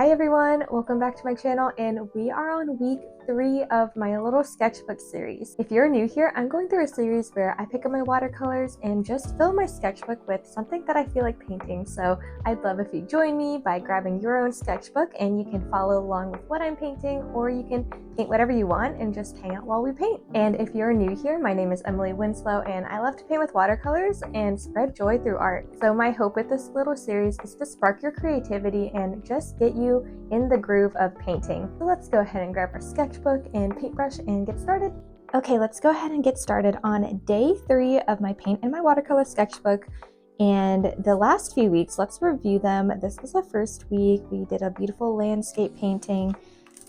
Hi everyone, welcome back to my channel, and we are on week 3 of my little sketchbook series. If you're new here, I'm going through a series where I pick up my watercolors and just fill my sketchbook with something that I feel like painting. So I'd love if you join me by grabbing your own sketchbook and you can follow along with what I'm painting, or you can paint whatever you want and just hang out while we paint. And if you're new here, my name is Winslow and I love to paint with watercolors and spread joy through art. So my hope with this little series is to spark your creativity and just get you in the groove of painting. So let's go ahead and grab our sketchbook and paintbrush and get started. Okay, let's go ahead and get started on day 3 of my paint and my watercolor sketchbook. And the last few weeks, let's review them. This was the first week. We did a beautiful landscape painting.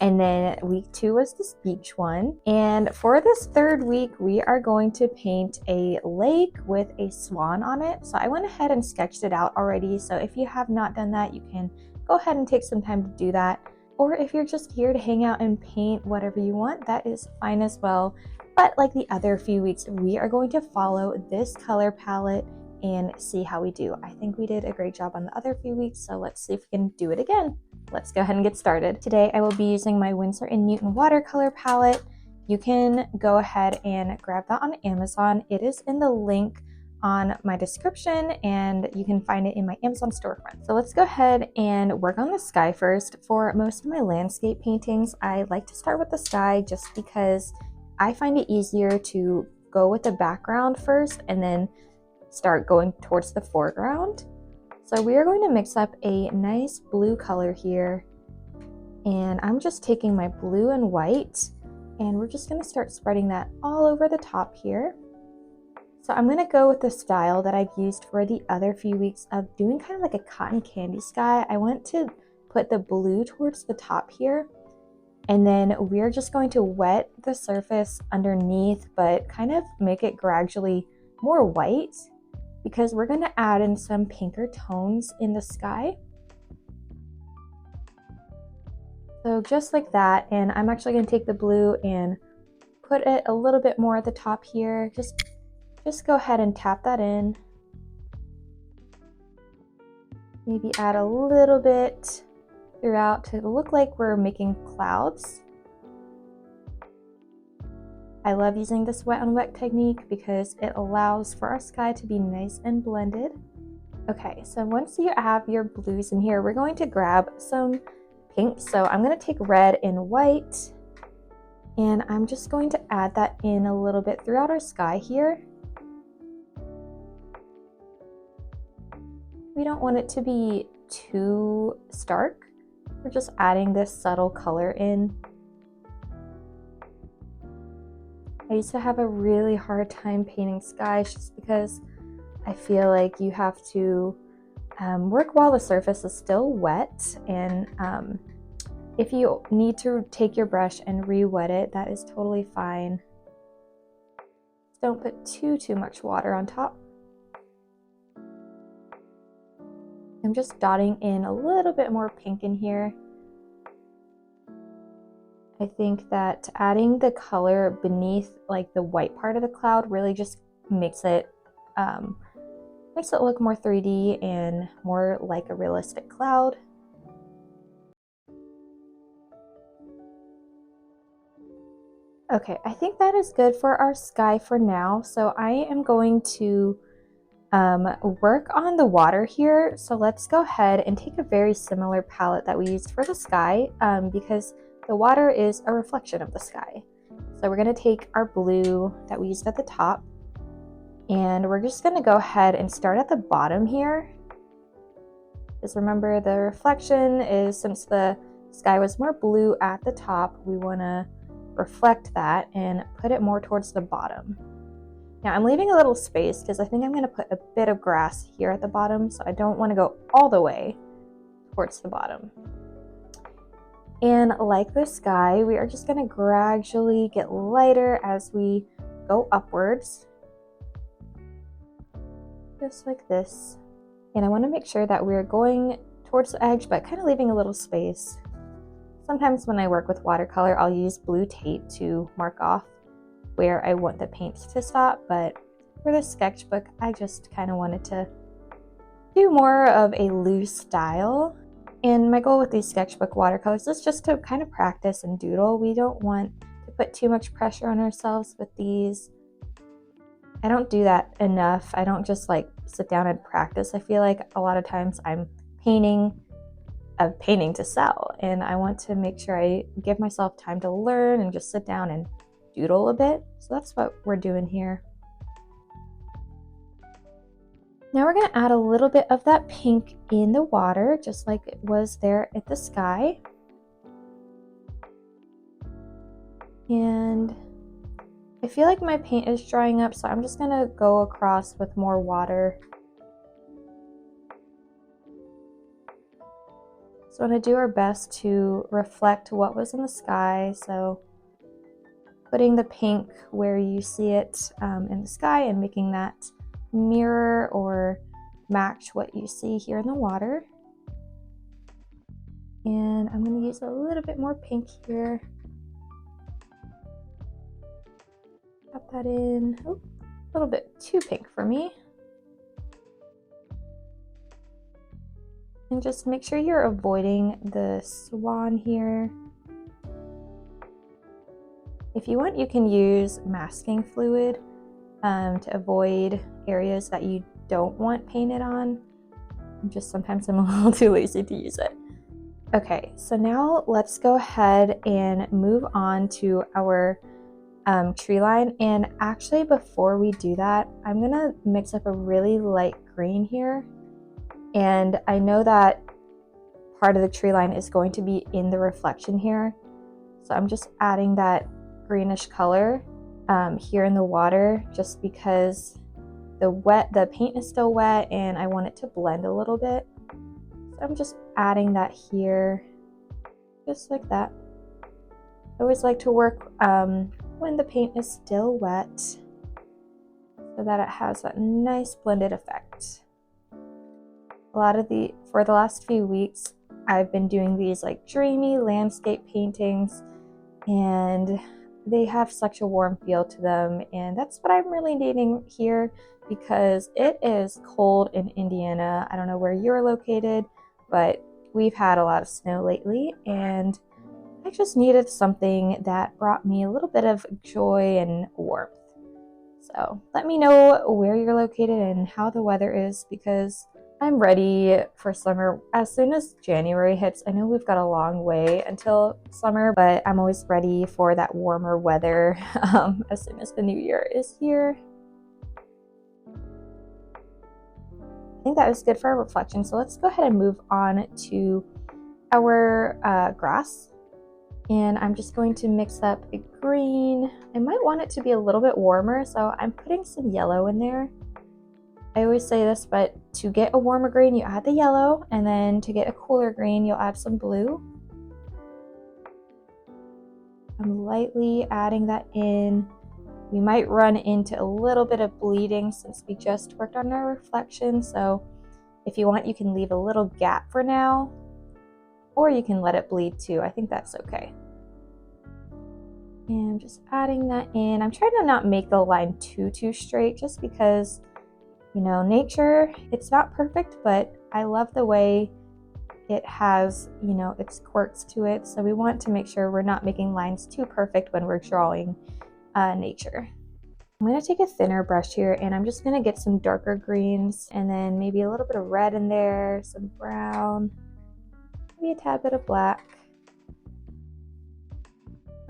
And then week 2 was this beach one. And for this third week, we are going to paint a lake with a swan on it. So I went ahead and sketched it out already. So if you have not done that, you can go ahead and take some time to do that. Or if you're just here to hang out and paint whatever you want, that is fine as well. But like the other few weeks, we are going to follow this color palette and see how we do. I think we did a great job on the other few weeks, so let's see if we can do it again. Let's go ahead and get started. Today I will be using my Winslow & Newton watercolor palette. You can go ahead and grab that on Amazon. It is in the link on my description and you can find it in my Amazon storefront. So let's go ahead and work on the sky first. For most of my landscape paintings, I like to start with the sky just because I find it easier to go with the background first and then start going towards the foreground. So we are going to mix up a nice blue color here, and I'm just taking my blue and white and we're just going to start spreading that all over the top here. So I'm going to go with the style that I've used for the other few weeks of doing kind of like a cotton candy sky. I want to put the blue towards the top here, and then we're just going to wet the surface underneath, but kind of make it gradually more white because we're going to add in some pinker tones in the sky. So just like that, and I'm actually going to take the blue and put it a little bit more at the top here. Just go ahead and tap that in. Maybe add a little bit throughout to look like we're making clouds. I love using this wet on wet technique because it allows for our sky to be nice and blended. Okay, so once you have your blues in here, we're going to grab some pinks. So I'm going to take red and white, and I'm just going to add that in a little bit throughout our sky here. We don't want it to be too stark. We're just adding this subtle color in. I used to have a really hard time painting skies just because I feel like you have to work while the surface is still wet, and if you need to take your brush and re-wet it, that is totally fine. Just don't put too much water on top. I'm just dotting in a little bit more pink in here. I think that adding the color beneath like the white part of the cloud really just makes it look more 3D and more like a realistic cloud. Okay, I think that is good for our sky for now. So I am going to work on the water here. So let's go ahead and take a very similar palette that we used for the sky because the water is a reflection of the sky. So we're going to take our blue that we used at the top, and we're just going to go ahead and start at the bottom here. Just remember, the reflection is, since the sky was more blue at the top, we want to reflect that and put it more towards the bottom. Now I'm leaving a little space because I think I'm going to put a bit of grass here at the bottom, so I don't want to go all the way towards the bottom. And like the sky, we are just going to gradually get lighter as we go upwards. Just like this. And I want to make sure that we're going towards the edge, but kind of leaving a little space. Sometimes when I work with watercolor, I'll use blue tape to mark off where I want the paint to stop, but for the sketchbook, I just kind of wanted to do more of a loose style. And my goal with these sketchbook watercolors is just to kind of practice and doodle. We don't want to put too much pressure on ourselves with these. I don't do that enough. I don't just like sit down and practice. I feel like a lot of times I'm painting to sell, and I want to make sure I give myself time to learn and just sit down and doodle a bit. So that's what we're doing here. Now we're going to add a little bit of that pink in the water, just like it was there at the sky. And I feel like my paint is drying up, so I'm just going to go across with more water. So I'm going to do our best to reflect what was in the sky. So putting the pink where you see it in the sky and making that mirror or match what you see here in the water. And I'm going to use a little bit more pink here. Pop that in. Oh, a little bit too pink for me. And just make sure you're avoiding the swan here. If you want, you can use masking fluid to avoid areas that you don't want painted on. Sometimes I'm a little too lazy to use it. Okay, so now let's go ahead and move on to our tree line. And actually, before we do that, I'm gonna mix up a really light green here. And I know that part of the tree line is going to be in the reflection here. So I'm just adding that greenish color here in the water, just because the paint is still wet and I want it to blend a little bit. So I'm just adding that here, just like that. I always like to work when the paint is still wet so that it has that nice blended effect. For the last few weeks, I've been doing these like dreamy landscape paintings, and they have such a warm feel to them, and that's what I'm really needing here because it is cold in Indiana. I don't know where you're located, but we've had a lot of snow lately, and I just needed something that brought me a little bit of joy and warmth. So let me know where you're located and how the weather is, because I'm ready for summer as soon as January hits. I know we've got a long way until summer, but I'm always ready for that warmer weather as soon as the new year is here. I think that was good for our reflection. So let's go ahead and move on to our grass. And I'm just going to mix up a green. I might want it to be a little bit warmer, so I'm putting some yellow in there. I always say this, but to get a warmer green, you add the yellow, and then to get a cooler green, you'll add some blue. I'm lightly adding that in. We might run into a little bit of bleeding since we just worked on our reflection, so if you want, you can leave a little gap for now, or you can let it bleed too. I think that's okay. And I'm just adding that in. I'm trying to not make the line too straight, just because, you know, nature, it's not perfect, but I love the way it has, you know, its quirks to it. So we want to make sure we're not making lines too perfect when we're drawing nature. I'm going to take a thinner brush here, and I'm just going to get some darker greens, and then maybe a little bit of red in there, some brown, maybe a tad bit of black.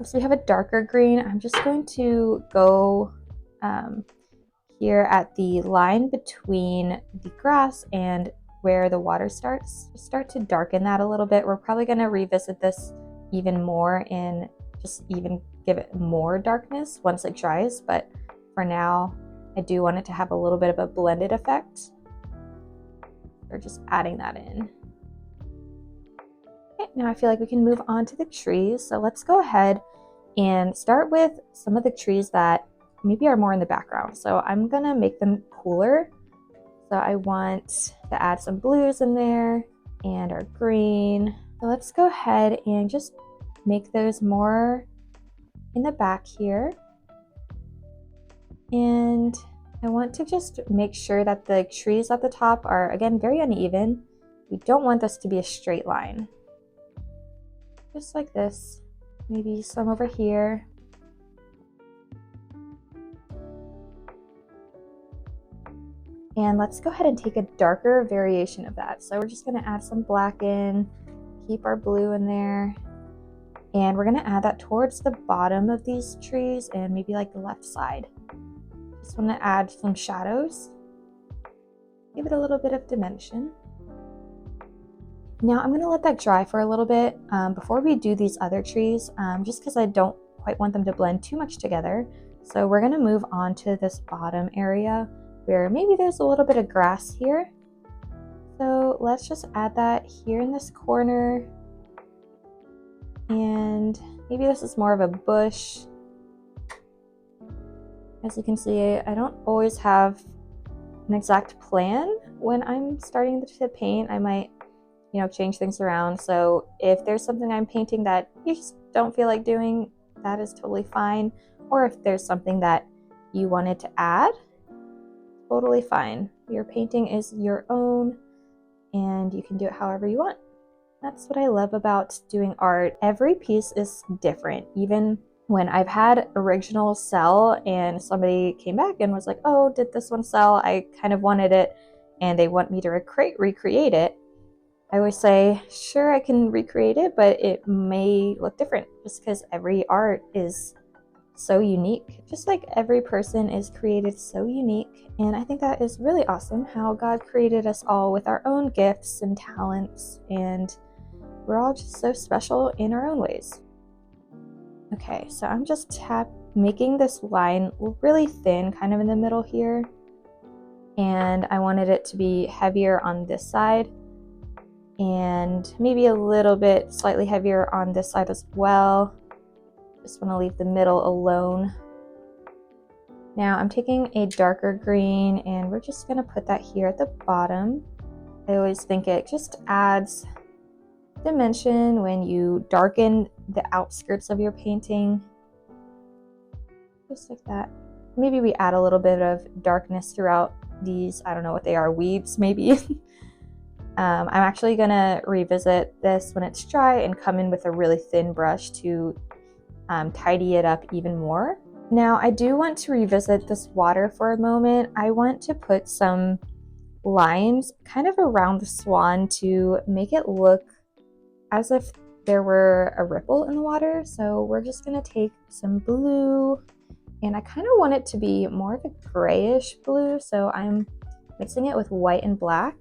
So we have a darker green. I'm just going to go here at the line between the grass and where the water starts. Start to darken that a little bit. We're probably going to revisit this even more and just even give it more darkness once it dries, but for now I do want it to have a little bit of a blended effect. We're just adding that in. Okay, now I feel like we can move on to the trees. So let's go ahead and start with some of the trees that maybe are more in the background. So I'm gonna make them cooler. So I want to add some blues in there and our green. So let's go ahead and just make those more in the back here. And I want to just make sure that the trees at the top are, again, very uneven. We don't want this to be a straight line. Just like this. Maybe some over here. And let's go ahead and take a darker variation of that. So we're just going to add some black in, keep our blue in there. And we're going to add that towards the bottom of these trees and maybe like the left side. Just want to add some shadows. Give it a little bit of dimension. Now I'm going to let that dry for a little bit before we do these other trees, just because I don't quite want them to blend too much together. So we're going to move on to this bottom area where maybe there's a little bit of grass here. So let's just add that here in this corner. And maybe this is more of a bush. As you can see, I don't always have an exact plan when I'm starting to paint. I might, change things around. So if there's something I'm painting that you just don't feel like doing, that is totally fine. Or if there's something that you wanted to add, totally fine. Your painting is your own and you can do it however you want. That's what I love about doing art. Every piece is different. Even when I've had originals sell and somebody came back and was like, oh, did this one sell? I kind of wanted it and they want me to recreate it. I always say, sure, I can recreate it, but it may look different just because every art is so unique. Just like every person is created so unique. And I think that is really awesome how God created us all with our own gifts and talents, and we're all just so special in our own ways. Okay, so I'm just making this line really thin, kind of in the middle here. And I wanted it to be heavier on this side and maybe a little bit slightly heavier on this side as well. Just want to leave the middle alone. Now I'm taking a darker green and we're just going to put that here at the bottom. I always think it just adds dimension when you darken the outskirts of your painting. Just like that. Maybe we add a little bit of darkness throughout these, I don't know what they are, weeds maybe. I'm actually going to revisit this when it's dry and come in with a really thin brush to tidy it up even more. Now I do want to revisit this water for a moment. I want to put some lines kind of around the swan to make it look as if there were a ripple in the water. So we're just going to take some blue, and I kind of want it to be more of a grayish blue, so I'm mixing it with white and black.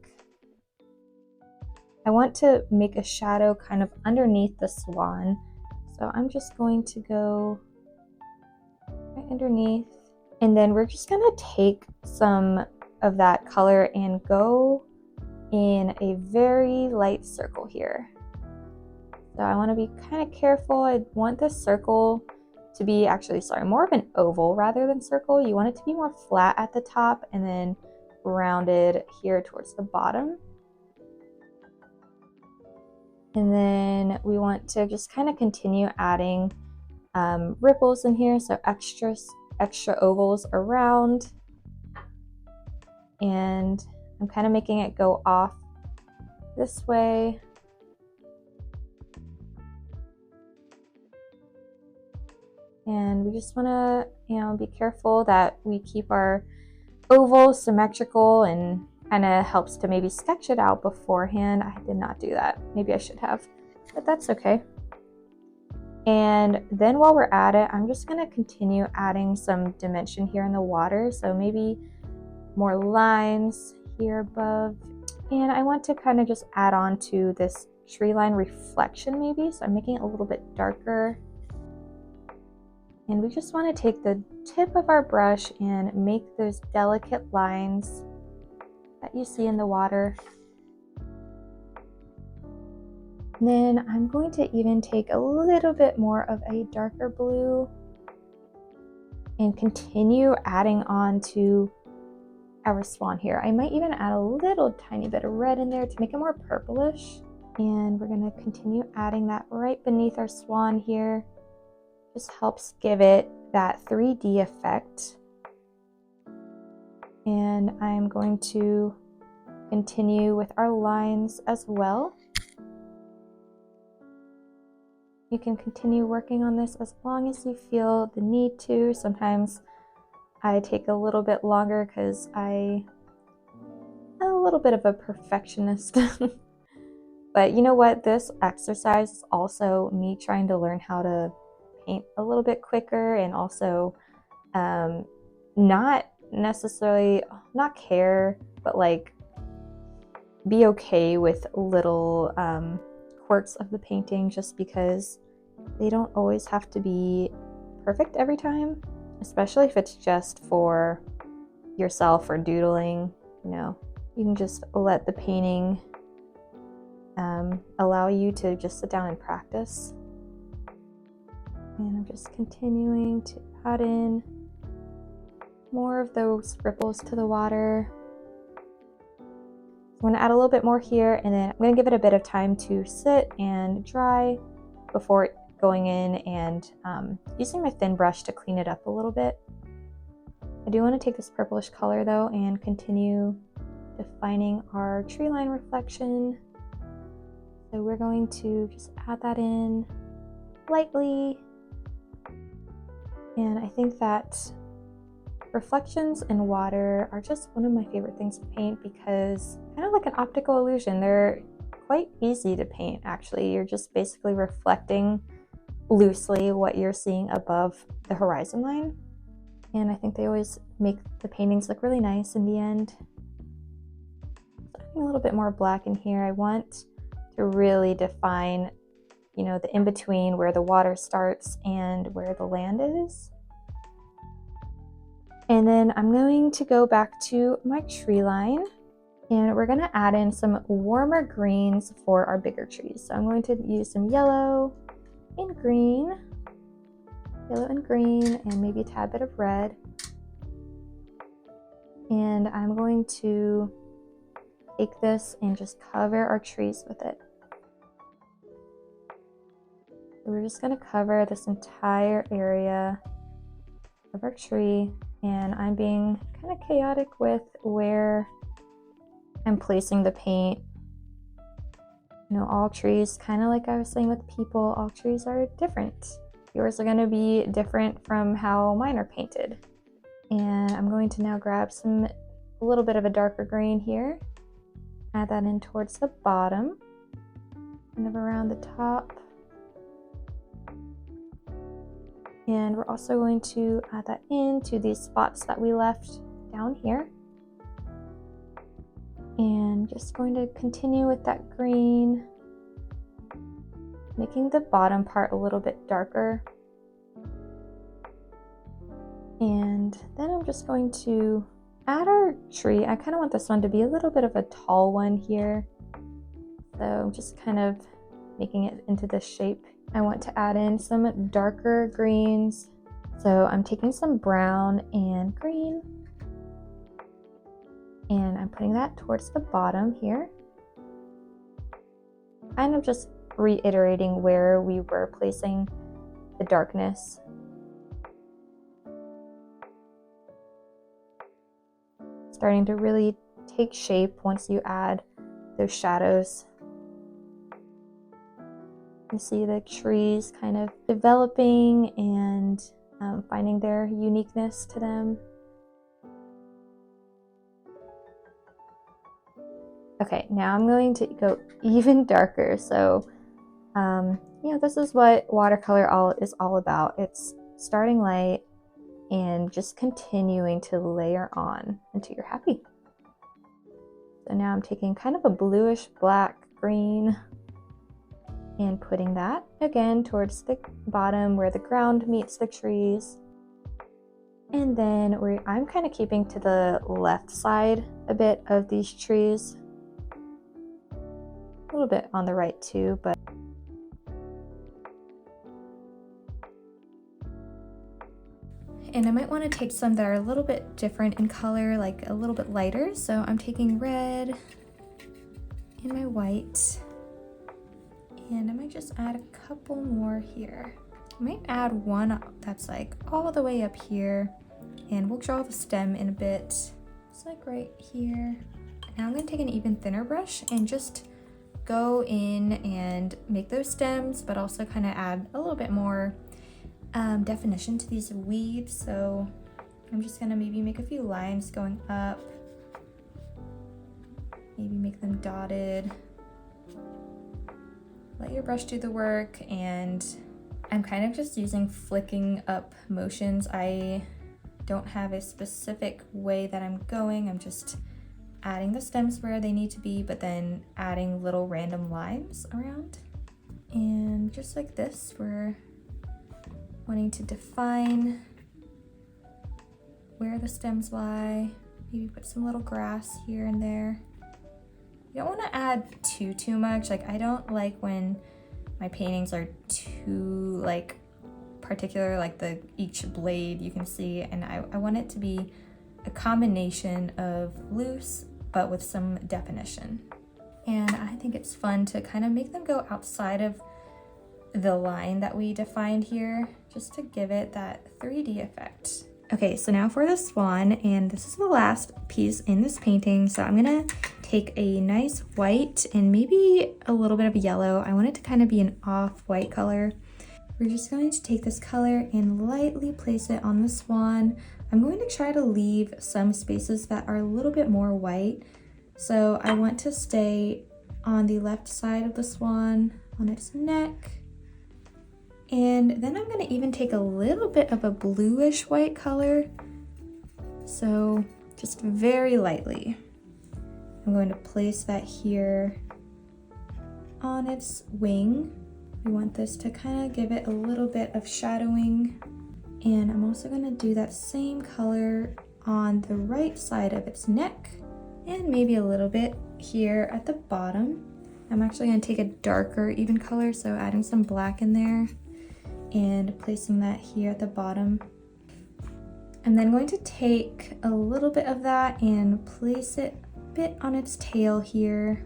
I want to make a shadow kind of underneath the swan, so I'm just going to go right underneath, and then we're just going to take some of that color and go in a very light circle here. So I want to be kind of careful. I want this circle to be more of an oval rather than circle. You want it to be more flat at the top and then rounded here towards the bottom. And then we want to just kind of continue adding ripples in here, so extra ovals around. And I'm kind of making it go off this way. And we just want to, be careful that we keep our oval symmetrical, and kind of helps to maybe sketch it out beforehand. I did not do that. Maybe I should have, but that's okay. And then while we're at it, I'm just going to continue adding some dimension here in the water. So maybe more lines here above. And I want to kind of just add on to this tree line reflection maybe. So I'm making it a little bit darker. And we just want to take the tip of our brush and make those delicate lines that you see in the water. And then I'm going to even take a little bit more of a darker blue and continue adding on to our swan here. I might even add a little tiny bit of red in there to make it more purplish. And we're going to continue adding that right beneath our swan here. Just helps give it that 3D effect. And I'm going to continue with our lines as well. You can continue working on this as long as you feel the need to. Sometimes I take a little bit longer because I'm a little bit of a perfectionist. But you know what? This exercise is also me trying to learn how to paint a little bit quicker, and also not necessarily not care, but like be okay with little quirks of the painting, just because they don't always have to be perfect every time, especially if it's just for yourself or doodling. You know, you can just let the painting allow you to just sit down and practice. And I'm just continuing to add in more of those ripples to the water. I'm going to add a little bit more here, and then I'm going to give it a bit of time to sit and dry before going in and using my thin brush to clean it up a little bit. I do want to take this purplish color though and continue defining our tree line reflection. So we're going to just add that in lightly. And I think that reflections in water are just one of my favorite things to paint, because kind of like an optical illusion, they're quite easy to paint actually. You're just basically reflecting loosely what you're seeing above the horizon line. And I think they always make the paintings look really nice in the end. Adding a little bit more black in here. I want to really define, you know, the in-between where the water starts and where the land is. And then I'm going to go back to my tree line, and we're going to add in some warmer greens for our bigger trees. So I'm going to use some yellow and green, and maybe a tad bit of red. And I'm going to take this and just cover our trees with it. So we're just going to cover this entire area of our tree, and I'm being kind of chaotic with where I'm placing the paint. You know, all trees, kind of like I was saying with people, all trees are different. Yours are going to be different from how mine are painted. And I'm going to now grab a little bit of a darker green here, add that in towards the bottom, kind of around the top. And we're also going to add that into these spots that we left down here. And just going to continue with that green, making the bottom part a little bit darker. And then I'm just going to add our tree. I kind of want this one to be a little bit of a tall one here. So I'm just kind of making it into this shape. I want to add in some darker greens. So I'm taking some brown and green, and I'm putting that towards the bottom here. Kind of just reiterating where we were placing the darkness. Starting to really take shape once you add those shadows. You see the trees kind of developing and finding their uniqueness to them. Okay, now I'm going to go even darker. So, you know, this is what watercolor is all about. It's starting light and just continuing to layer on until you're happy. So now I'm taking kind of a bluish black green and putting that again towards the bottom where the ground meets the trees. And then I'm kind of keeping to the left side a bit of these trees. A little bit on the right too, but and I might want to take some that are a little bit different in color, like a little bit lighter. So I'm taking red and my white, and I might just add a couple more here. I might add one that's like all the way up here, and we'll draw the stem in a bit. It's like right here, Now I'm going to take an even thinner brush and just go in and make those stems, but also kind of add a little bit more definition to these weeds. So I'm just going to maybe make a few lines going up, maybe make them dotted. Let your brush do the work, and I'm kind of just using flicking up motions. I don't have a specific way that I'm going. I'm just adding the stems where they need to be, but then adding little random lines around. And just like this, we're wanting to define where the stems lie. Maybe put some little grass here and there. You don't want to add too much. Like, I don't like when my paintings are too like particular, like each blade you can see, and I want it to be a combination of loose but with some definition. And I think it's fun to kind of make them go outside of the line that we defined here, just to give it that 3D effect. Okay, so now for the swan, and this is the last piece in this painting. So I'm gonna take a nice white and maybe a little bit of yellow. I want it to kind of be an off-white color. We're just going to take this color and lightly place it on the swan. I'm going to try to leave some spaces that are a little bit more white. So I want to stay on the left side of the swan, on its neck. And then I'm gonna even take a little bit of a bluish white color. So just very lightly. I'm going to place that here on its wing. We want this to kind of give it a little bit of shadowing. And I'm also going to do that same color on the right side of its neck, and maybe a little bit here at the bottom. I'm actually going to take a darker even color, so adding some black in there and placing that here at the bottom. I'm then going to take a little bit of that and place it a bit on its tail here.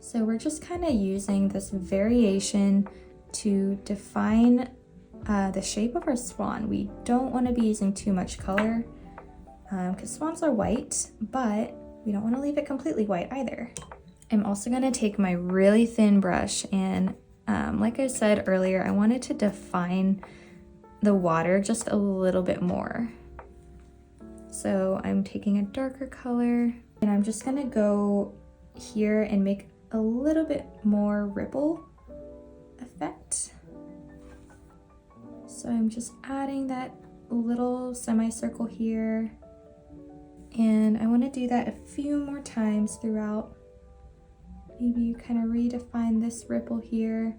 So we're just kind of using this variation to define the shape of our swan. We don't want to be using too much color because swans are white, but we don't want to leave it completely white either. I'm also going to take my really thin brush and like I said earlier, I wanted to define the water just a little bit more. So I'm taking a darker color and I'm just going to go here and make a little bit more ripple effect. So I'm just adding that little semicircle here, and I want to do that a few more times throughout. Maybe you kind of redefine this ripple here.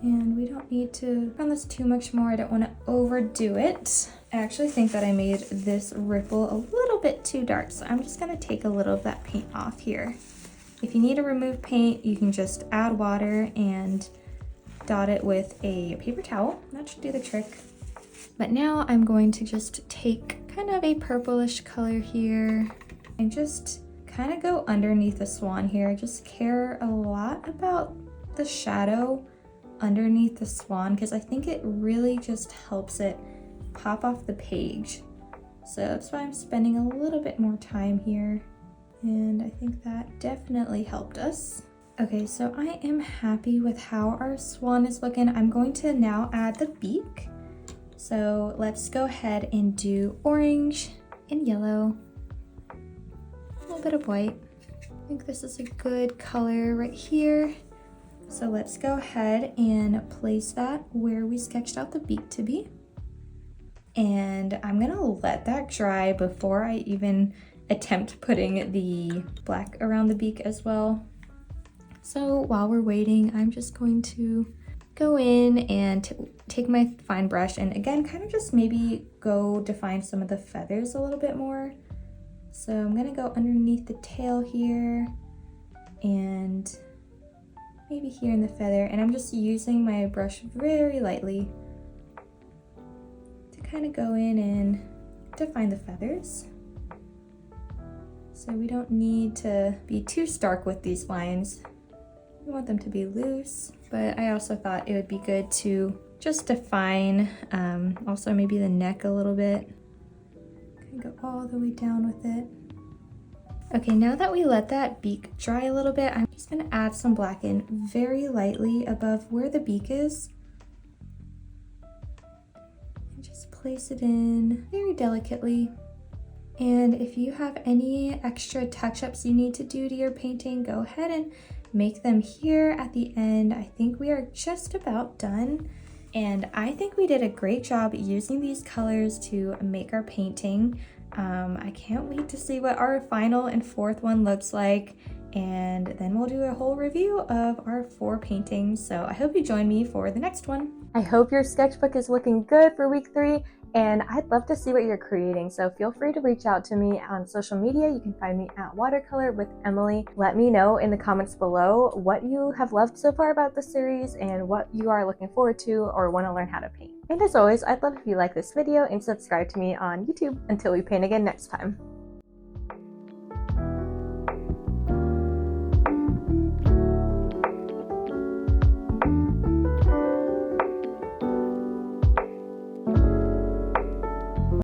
And we don't need to run this too much more. I don't want to overdo it. I actually think that I made this ripple a little bit too dark, so I'm just going to take a little of that paint off here. If you need to remove paint, you can just add water and dot it with a paper towel. That should do the trick. But now I'm going to just take kind of a purplish color here and just kind of go underneath the swan here. I just care a lot about the shadow underneath the swan because I think it really just helps it pop off the page. So that's why I'm spending a little bit more time here, and I think that definitely helped us. Okay, so I am happy with how our swan is looking. I'm going to now add the beak. So let's go ahead and do orange and yellow, a little bit of white. I think this is a good color right here. So let's go ahead and place that where we sketched out the beak to be. And I'm gonna let that dry before I even attempt putting the black around the beak as well. So while we're waiting, I'm just going to go in and take my fine brush and again, kind of just maybe go define some of the feathers a little bit more. So I'm gonna go underneath the tail here and maybe here in the feather, and I'm just using my brush very lightly to kind of go in and define the feathers. So we don't need to be too stark with these lines. We want them to be loose, but I also thought it would be good to just define also maybe the neck a little bit. and go all the way down with it. Okay, now that we let that beak dry a little bit, I'm just gonna add some black in very lightly above where the beak is. And just place it in very delicately. And if you have any extra touch-ups you need to do to your painting, go ahead and make them here at the end. I think we are just about done. And I think we did a great job using these colors to make our painting. I can't wait to see what our final and fourth one looks like, and then we'll do a whole review of our 4 paintings. So I hope you join me for the next one. I hope your sketchbook is looking good for week 3, and I'd love to see what you're creating, so feel free to reach out to me on social media. You can find me at Watercolor with Emily. Let me know in the comments below what you have loved so far about the series and what you are looking forward to or want to learn how to paint. And as always, I'd love if you like this video and subscribe to me on YouTube. Until we paint again next time.